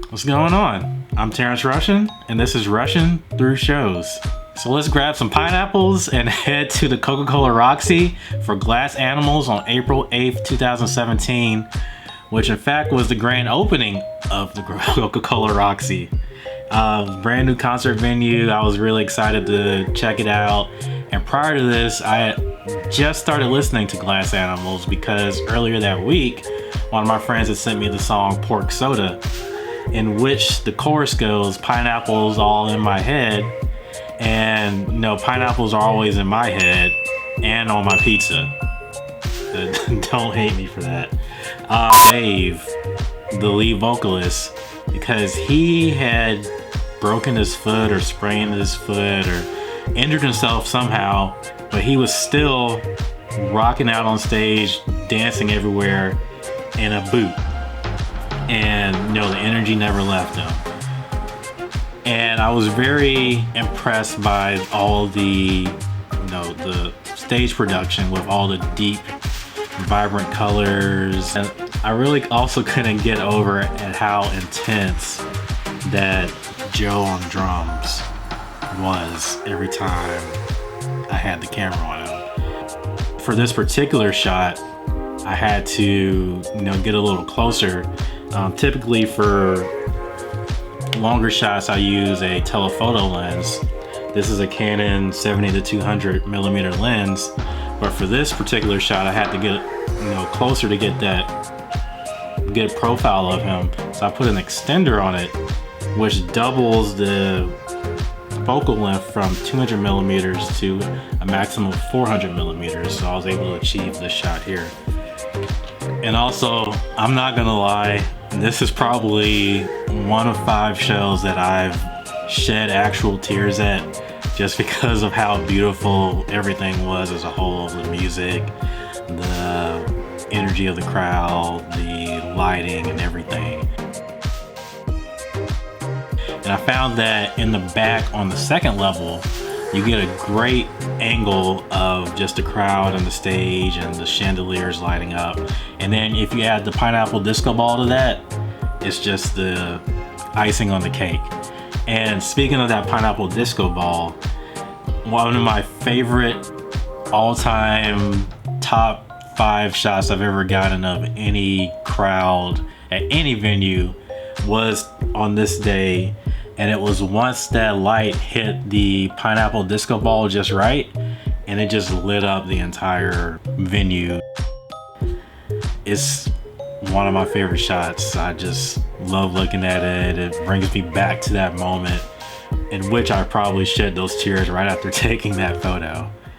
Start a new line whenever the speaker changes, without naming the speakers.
What's going on? I'm Terence Rushin, and this is RushinThruShows. So let's grab some pineapples and head to the Coca-Cola Roxy for Glass Animals on April 8th, 2017, which in fact was the grand opening of the Coca-Cola Roxy. Brand new concert venue. I was really excited to check it out. And prior to this, I had just started listening to Glass Animals because earlier that week, one of my friends had sent me the song Pork Soda, in which the chorus goes, pineapples all in my head. And you know, pineapples are always in my head and on my pizza. Don't hate me for that. Dave, the lead vocalist, because he had broken his foot or sprained his foot or injured himself somehow, but he was still rocking out on stage, dancing everywhere in a boot. And you know, the energy never left him. And I was very impressed by all the, the stage production with all the deep, vibrant colors. And I really also couldn't get over at how intense that Joe on drums was every time I had the camera on him. For this particular shot, I had to, get a little closer. Typically for longer shots, I use a telephoto lens. This is a Canon 70-200 millimeter lens, but for this particular shot, I had to get closer to get a profile of him. So I put an extender on it, which doubles the focal length from 200 millimeters to a maximum of 400 millimeters. So I was able to achieve this shot here. And also, I'm not gonna lie, this is probably one of 5 shows that I've shed actual tears at, just because of how beautiful everything was as a whole. The music, the energy of the crowd, the lighting and everything. And I found that in the back on the second level, you get a great angle of just the crowd and the stage and the chandeliers lighting up. And then if you add the pineapple disco ball to that, it's just the icing on the cake. And speaking of that pineapple disco ball, one of my favorite all-time top 5 shots I've ever gotten of any crowd at any venue was on this day. And it was once that light hit the pineapple disco ball just right, and it just lit up the entire venue. It's one of my favorite shots. I just love looking at it. It brings me back to that moment in which I probably shed those tears right after taking that photo.